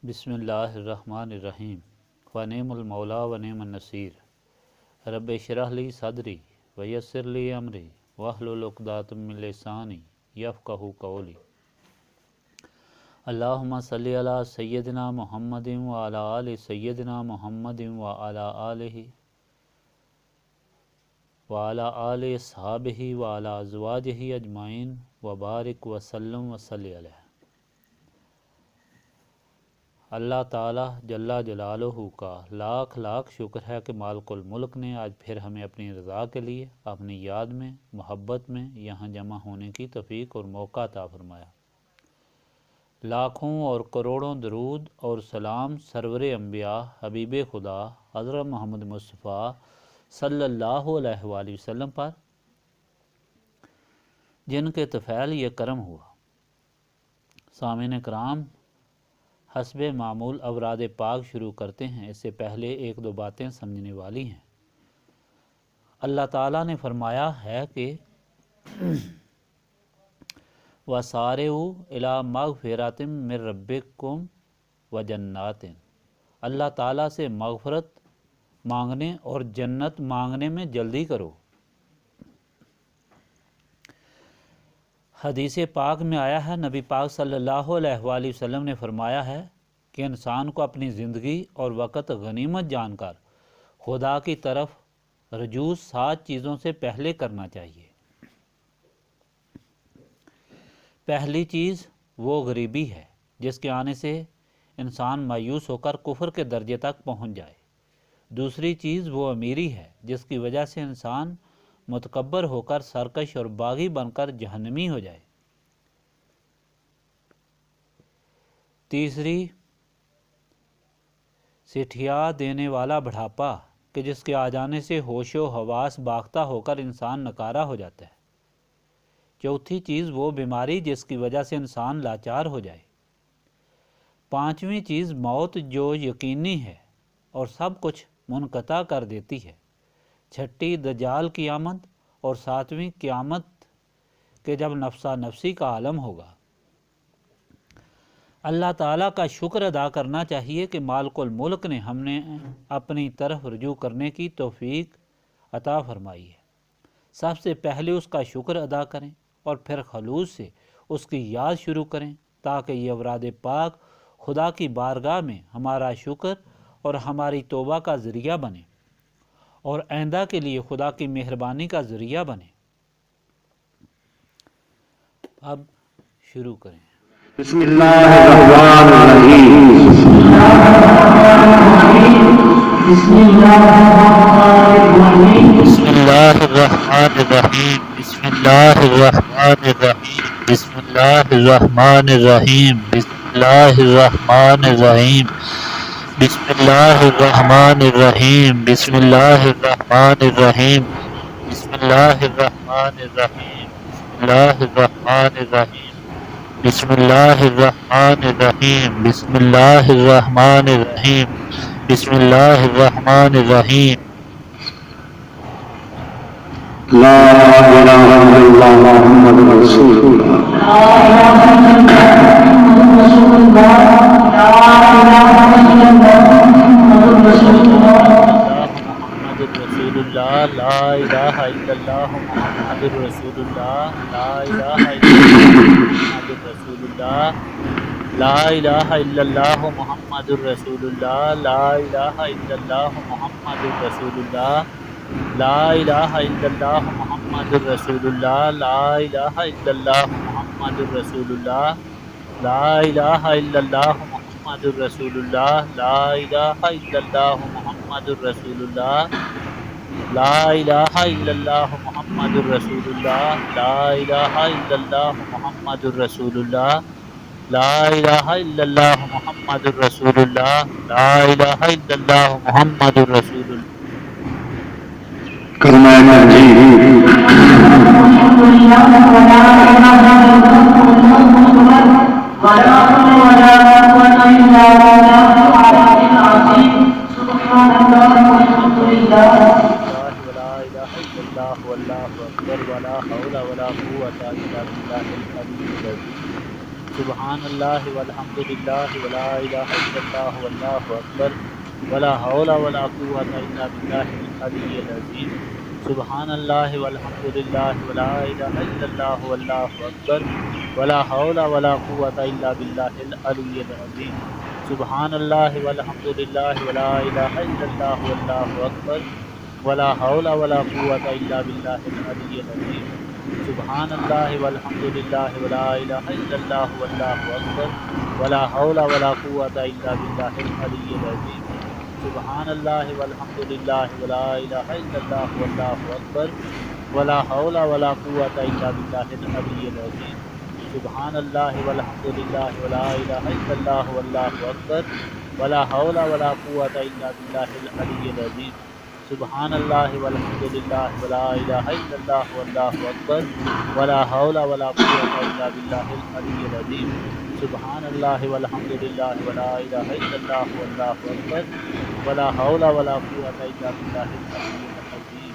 بسم اللہ الرحمن الرحیم ونعم المولا ونعم النصیر رب اشرح لی صدری ویسر لی امری واحلل عقدۃ من لسانی یفقہوا قولی۔ اللہم صلی علی سیدنا محمد وعلی آل سیدنا محمد وعلی آلہ وعلی آل اصحابہ وعلی ازواجہ اجمعین وبارک وسلم وصلی علیہ۔ اللہ تعالیٰ جل جلالہ کا لاکھ لاکھ شکر ہے کہ مالک الملک نے آج پھر ہمیں اپنی رضا کے لیے اپنی یاد میں محبت میں یہاں جمع ہونے کی توفیق اور موقع عطا فرمایا۔ لاکھوں اور کروڑوں درود اور سلام سرور انبیاء حبیب خدا حضرت محمد مصطفیٰ صلی اللہ علیہ وآلہ وسلم پر، جن کے طفیل یہ کرم ہوا۔ سامعین کرام، حسب معمول اوراد پاک شروع کرتے ہیں، اس سے پہلے ایک دو باتیں سمجھنے والی ہیں۔ اللہ تعالیٰ نے فرمایا ہے کہ وَسَارِعُوا إِلَىٰ مَغْفِرَةٍ مِّن رَّبِّكُمْ وَجَنَّاتٍ، اللہ تعالیٰ سے مغفرت مانگنے اور جنت مانگنے میں جلدی کرو۔ حدیث پاک میں آیا ہے، نبی پاک صلی اللہ علیہ وآلہ وسلم نے فرمایا ہے کہ انسان کو اپنی زندگی اور وقت غنیمت جان کر خدا کی طرف رجوع 7 چیزوں سے پہلے کرنا چاہیے۔ پہلی چیز وہ غریبی ہے جس کے آنے سے انسان مایوس ہو کر کفر کے درجے تک پہنچ جائے۔ دوسری چیز وہ امیری ہے جس کی وجہ سے انسان متکبر ہو کر سرکش اور باغی بن کر جہنمی ہو جائے۔ تیسری سٹھیا دینے والا بڑھاپا کہ جس کے آ جانے سے ہوش و حواس باختہ ہو کر انسان نکارا ہو جاتا ہے۔ چوتھی چیز وہ بیماری جس کی وجہ سے انسان لاچار ہو جائے۔ پانچویں چیز موت جو یقینی ہے اور سب کچھ منقطع کر دیتی ہے۔ چھٹی دجال کی آمد، اور ساتویں قیامت کہ جب نفسا نفسی کا عالم ہوگا۔ اللہ تعالیٰ کا شکر ادا کرنا چاہیے کہ مالک الملک نے ہم نے اپنی طرف رجوع کرنے کی توفیق عطا فرمائی ہے۔ سب سے پہلے اس کا شکر ادا کریں اور پھر خلوص سے اس کی یاد شروع کریں، تاکہ یہ اوراد پاک خدا کی بارگاہ میں ہمارا شکر اور ہماری توبہ کا ذریعہ بنے اور آئندہ کے لیے خدا کی مہربانی کا ذریعہ بنے۔ اب شروع کریں۔ بسم اللہ الرحمن الرحیم۔ بسم اللہ الرحمن الرحیم۔ بسم اللہ الرحمن الرحیم۔ بسم اللہ الرحمن الرحیم۔ بسم اللہ الرحمن الرحیم۔ بسم اللہ الرحمن الرحیم۔ بسم اللہ الرحمن الرحیم۔ بسم اللہ الرحمن الرحیم۔ بسم اللہ الرحمن الرحیم۔ بسم اللہ الرحمن الرحیم۔ بسم اللہ الرحمن الرحیم۔ لا الہ الا اللہ محمد رسول اللہ۔ لا الہ الا اللہ محمد رسول اللہ۔ لا الہ الا اللہ محمد رسول اللہ۔ محمد رسول اللہ۔ لا الہ الا اللہ محمد رسول اللہ۔ لا الہ الا اللہ محمد رسول اللہ۔ لا الہ الا اللہ محمد رسول اللہ۔ لا الہ الا اللہ محمد رسول اللہ۔ لا الہ الا اللہ محمد رسول اللہ۔ لا الہ الا اللہ محمد رسول اللہ۔ لا الہ الا اللہ محمد رسول اللہ۔ لا الہ الا اللہ محمد رسول اللہ۔ لا الہ الا اللہ محمد رسول اللہ۔ لا الہ الا اللہ محمد رسول اللہ۔ لا الہ الا اللہ محمد رسول اللہ۔ لا الہ الا اللہ محمد رسول اللہ۔ کلمہ تکبیر۔ سبحان اللہ والحمد للہ ولا الہ إلا الله والله أكبر ولا حول ولا قوة إلا بالله العلي العظيم سبحان الله والحمد لله ولا إله إلا الله والله أكبر ولا حول ولا قوة إلا بالله العلي العظيم سبحان الله والحمد لله ولا إله إلا الله والله أكبر ولا حول ولا قوة إلا بالله العلي العظيم سبحان الله والحمد لله ولا إله إلا الله والله أكبر ولا حول ولا قوة إلا بالله العلي العظيم سبحان الله والحمد لله ولا إله إلا الله والله أكبر ولا حول ولا قوة إلا بالله العلي العظيم سبحان الله والحمد لله ولا إله إلا الله والله أكبر ولا حول ولا قوة إلا بالله العلي العظيم سبحان الله والحمد لله ولا إله إلا الله والله أكبر ولا حول ولا قوة إلا بالله العلي العظيم سبحان الله والحمد لله ولا إله إلا الله والله أكبر ولا حول ولا قوة إلا بالله العلي العظيم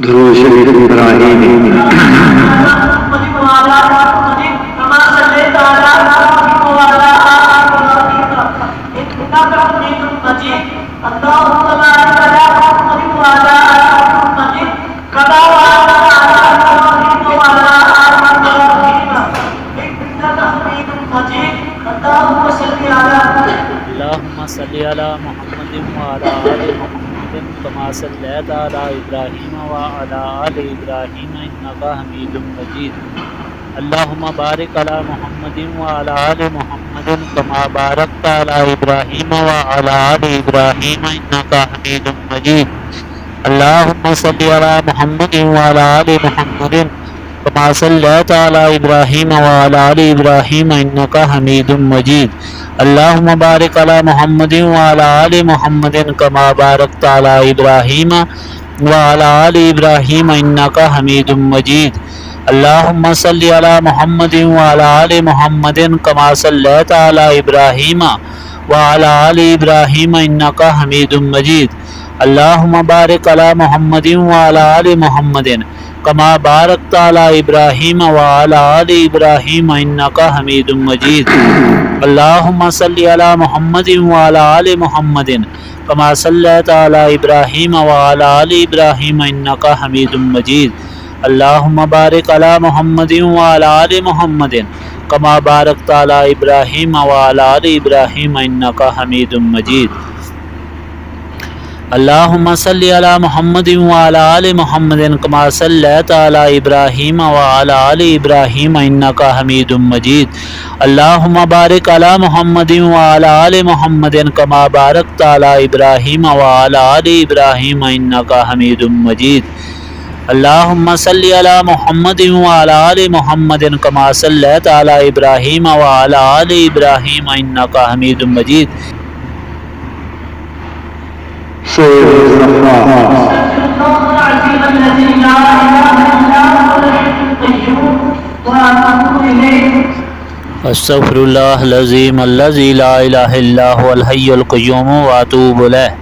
درود شریف ابراہیمی اللهم صل على محمد وعلى آل محمد كما صليت على إبراهيم وعلى آل إبراهيم إنك حميد مجيد اللهم بارك على محمد وعلى آل محمد كما باركت على إبراهيم وعلى آل إبراهيم إنك حميد مجيد اللهم صل على محمد وعلى آل محمد كما صليت على إبراهيم وعلى آل إبراهيم إنك حميد مجيد اللهم بارك على محمد وعلى آل محمد كما باركت على إبراهيم وعلى آل إبراهيم إنك حميد مجيد اللهم صل على محمد وعلى آل محمد كما صليت على إبراهيم وعلى آل إبراهيم إنك حميد مجيد اللهم بارك على محمد وعلى آل محمد كما باركت على إبراهيم وعلى آل إبراهيم إنك حميد مجيد اللهم صل على محمد وعلى آل محمد كما صليت على إبراهيم وعلى آل إبراهيم إنك حميد مجيد اللهم بارك على محمد وعلى آل محمد كما باركت على إبراهيم وعلى آل إبراهيم إنك حميد مجيد اللهم صل على محمد وعلى آل محمد كما صليت على إبراهيم وعلى آل إبراهيم إنك حميد مجيد اللهم بارك على محمد وعلى آل محمد كما باركت على إبراهيم وعلى آل إبراهيم إنك حميد مجيد اللهم صل على محمد وعلى آل محمد كما صليت على إبراهيم وعلى آل إبراهيم إنك حميد مجيد استغفر الله العظيم الذي لا إله إلا هو الحي القيوم وأتوب إليه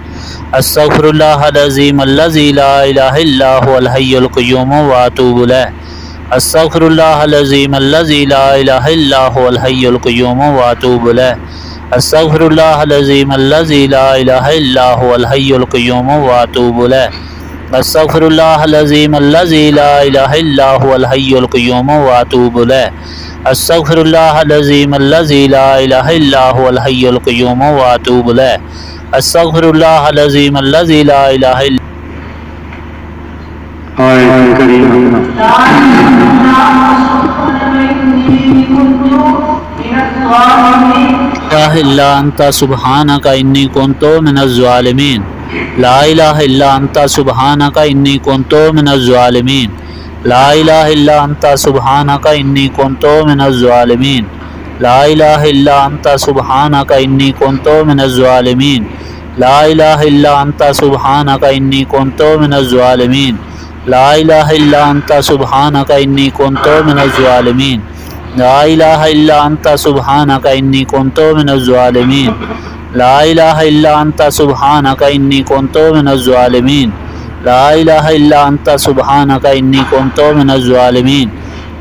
استغفر الله العظيم الذي لا إله إلا هو الحي القيوم وأتوب إليه استغفر الله العظيم الذي لا إله إلا هو الحي القيوم وأتوب إليه استغفر الله العظيم الذي لا إله إلا هو الحي القيوم وأتوب إليه استغفر الله العظيم الذي لا إله إلا هو الحي القيوم وأتوب إليه استغفر الله العظيم الذي لا إله إلا هو الحي القيوم وأتوب إليه استغفر الله العظيم الذي لا إله إلا آیت کریمہ إله إلا أنت سبحانك إني كنت من الظالمين لا إله إلا أنت سبحانك إني كنت من الظالمين لا إله إلا أنت سبحانك إني كنت من الظالمين لا إله إلا أنت سبحانك إني كنت من الظالمين لا إله إلا أنت سبحانك إني كنت من الظالمين لا إله إلا أنت سبحانك إني كنت من الظالمين لا إله إلا أنت سبحانك إني كنت من الظالمين لا إله إلا أنت سبحانك إني كنت من الظالمين لا إله إلا أنت سبحانك إني كنت من الظالمين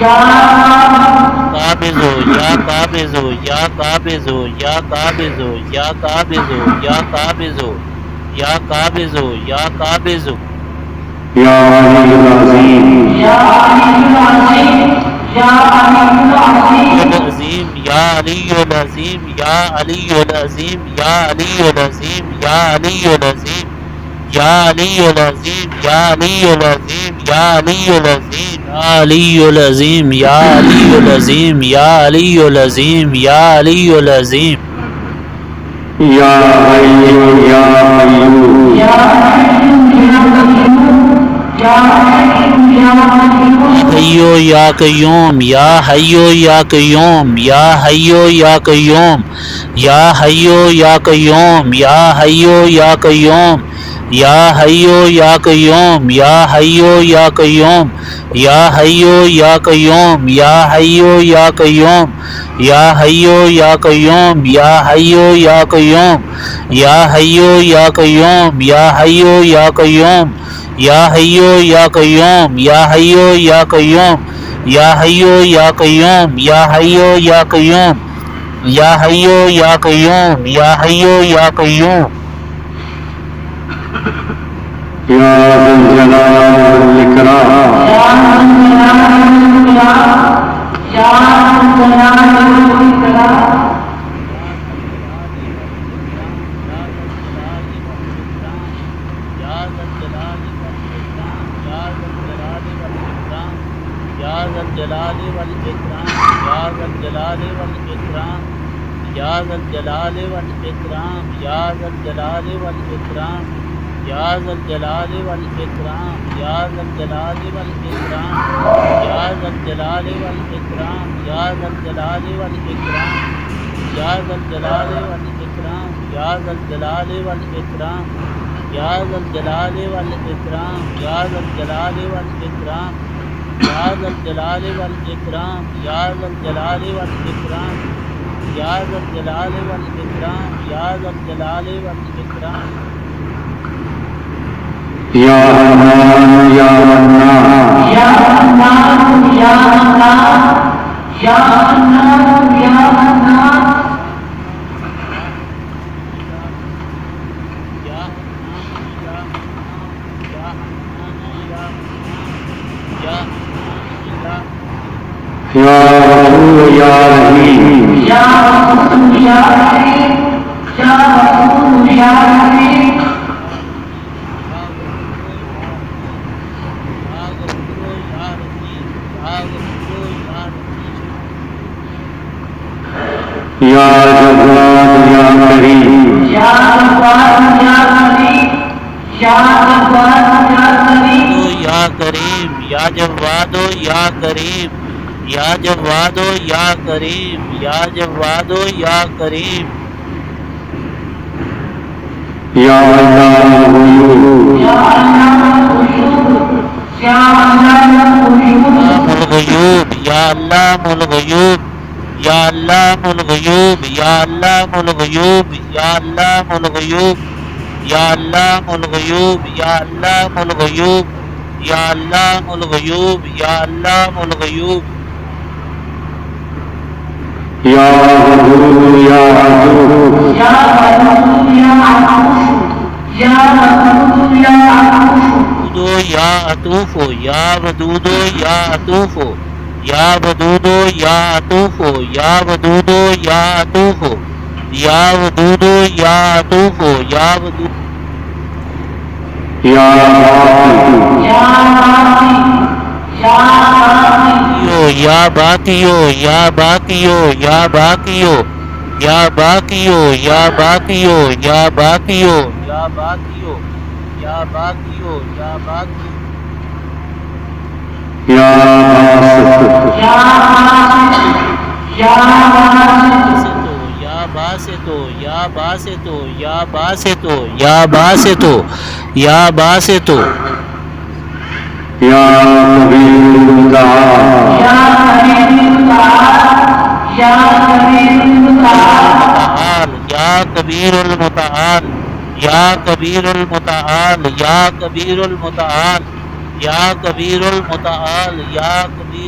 قابض ہو یا قابض ہو یا قابض ہو یا قابض ہو یا قابض ہو یا قابض ہو یا قابض ہو یا قابض ہو یا علی العظیم العظیم یا علی العظیم یا علی العظیم یا علی العظیم یا علی العظیم یا علی العظیم یا علی العظیم یا علی العظیم علی العظیم یا علی العظیم یا علی العظیم یا علی العظیم یا حی یا قیوم حیو یا قیوم یا حیو یا قیوم یا حیو یا قیوم یا حیو یا قیوم یا حیو یا قیوم یا حیو یا قیوم یا حیو یا قیوم یا حیو یا قیوم یا حیو یا قیوم یا حیو یا قیوم یا حیو یا قیوم یا حیو یا قیوم یا حیو یا قیوم یا حیو یا قیوم یا حیو یا قیوم یا حیو یا قیوم یا حیو یا قیوم یا حیو یا قیوم یا ذا الجلال والاکرام یا ذا الجلال والاکرام یا ذا الجلال والاکرام یا ذا الجلال والاکرام یا ذا الجلال والاکرام یا ذا الجلال والاکرام یا ذا الجلال والاکرام یا ذا الجلال والاکرام یا ذا الجلال والاکرام یا ذا الجلال والاکرام یا ذا الجلال والاکرام یا ذا الجلال والاکرام یا ذا الجلال والاکرام یا ذا الجلال والاکرام یا ذا الجلال والاکرام یا ذا الجلال والاکرام یا رحمان یا منان یا منان یا منان یا منان یا منان یا رسول یا رحیم یا رسول یا رحیم یا رسول یا رحیم یا جواد یا کریم یا جواد یا کریم یا جواد یا کریم یا کریم یا جواد یا کریم یا جواد یا کریم یا جواد یا کریم یا علام الغیوب یا علام الغیوب یا علام الغیوب یا علام الغیوب یا علام الغیوب یا علام الغیوب یا علام الغیوب یا علام الغیوب یا علام الغیوب یا علام الغیوب یا علام الغیوب یا غفور یا عفو یا غفور یا عفو یا غفور یا عفو یا عطوف یا ودود یا عطوف یا ودود یا عطوف یا ودود یا عطوف یا ودود یا عطوف یا ودود یا باقی یا باقی یا باقیو یا باقیو یا باقیو یا باقیو یا باقیو یا باقیو یا باقیو یا باسطو یا باسطو یا باسطو یا باسطو یا باسطو یا کبیر المتعال یا کبیر المتعال یا کبیر المتعال یا کبیر المتعال یا کبیر المتعال یا کبیر المتعال یا کبیر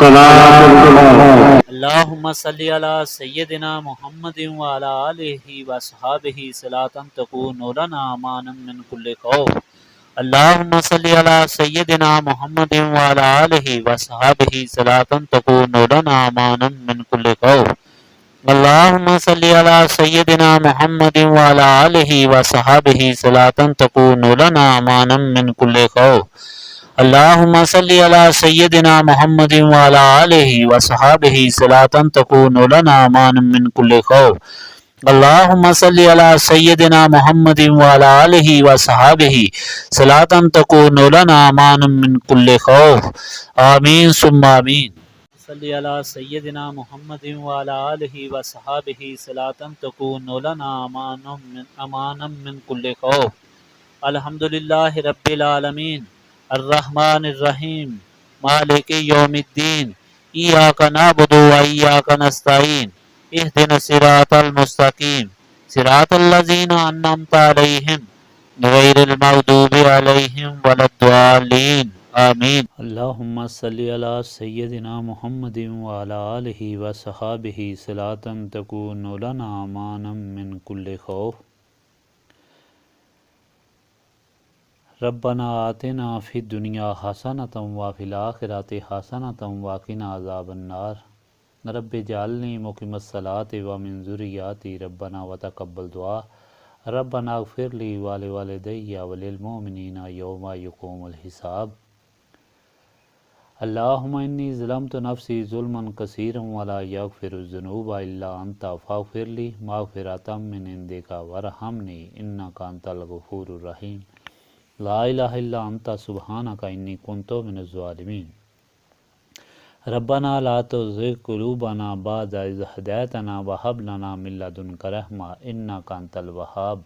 صلاة الإله اللهم صل على سيدنا محمد وعلى آله وصحابه صلاة تكون لنا امانا من كل خوف. اللهم صل على سيدنا محمد وعلى آله وصحابه صلاة تكون لنا امانا من كل خوف. اللهم صل على سيدنا محمد وعلى آله وصحابه صلاة تكون لنا امانا من كل خوف. اللهم صل على سيدنا محمد وعلى آله وصحابه صلاة تكون لنا امانا من كل خوف. اللهم صل على سيدنا محمد وعلى آله وصحابه صلاة تكون لنا امانا من كل خوف. آمین ثم آمین. صلی علی سیدنا محمد وعلى آله وصحابه صلاة تكون لنا امانا من كل خوف. الحمدللہ رب العالمین الرحمن الرحیم مالک یوم الدین ایاک نعبد و ایاک نستعین اہدنا الصراط المستقیم صراط الذین انعمت علیہم غیر المغضوب علیہم ولا الضالین آمین. اللہم صلی علی سیدنا محمد وعلی آلہ وصحابہ صلاة تکون لنا امانا من کل خوف. ربنا آتنا فی الدنیا حسنۃ وفی الآخرۃ حسنۃ وقنا عذاب النار. رب اجعلنی مقیم الصلاۃ ومن ذریاتی ربنا وتقبل دعا. ربنا اغفر لی ولوالدی وللمؤمنین یوم یقوم الحساب. اللہم انی ظلمت نفسی ظلما کثیرا ولا یغفر الذنوب الا انت فاغفر لی مغفرۃ من عندک وارحمنی انک انت الغفور الرحیم. لا الہ الا انت سبحانک انی کنت من الظالمین. ربنا لا تزغ قلوبنا بعد اذ ہدیتنا وہب لنا من لدنک رحمۃ انک انت الوہاب.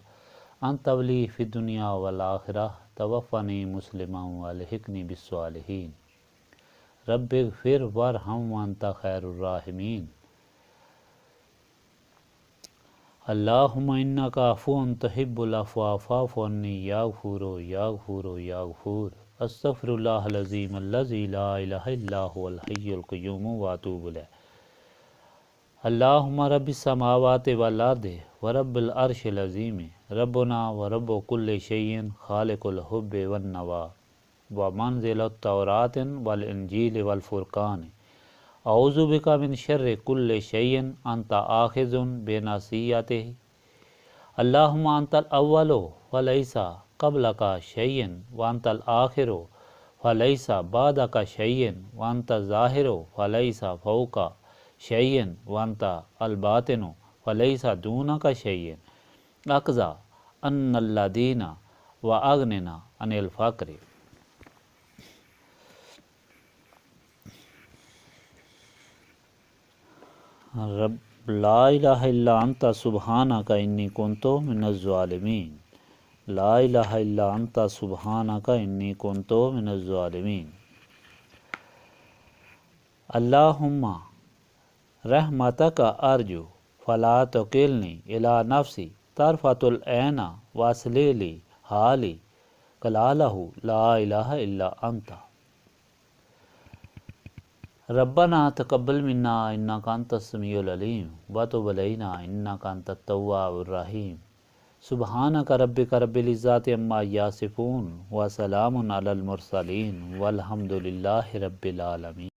انت ولی فی الدنیا والآخرہ توفنی مسلما والحقنی بالصالحین. رب اغفر وارحم وانت خیر الراحمین. اللہم انک عفو تحب العفو فاعف عنی یا غفور یا غفور یا غفور. استغفر اللہ العظیم الذی لا الہ الا هو الحی القیوم واتوب الیہ. اللہم رب السماوات والارض ورب العرش العظیم ربنا ورب کل شیء خالق الحب والنوا ومنزل التوراۃ والانجیل والفرقان. اعوذ بک من شر کل شیء انت آخذ بناصیتہ. اللہم انت الاول فلیس قبلک شیء وانت الآخر فلیس بعدک شیء وانت الظاہر فلیس فوقک شیء وانت الباطن فلیس دونک شیء. اقضا ان الذین واغننا عن الفقر. رب لا الہ الا انت سبحانک انی کنت من الظالمین. لا الہ الا انت سبحانک انی کنت من الظالمین. اللہم رحمتک ارجو فلا تکلنی الی نفسی طرفۃ العین واصلح لی حالی کلالہ لا الہ الا انت. ربنا تقبل منا انک انت السمیع العلیم وتب علینا انک انت التواب الرحیم. سبحانک ربک رب العزۃ عما یصفون وسلام علی المرسلین والحمد للہ رب العالمین.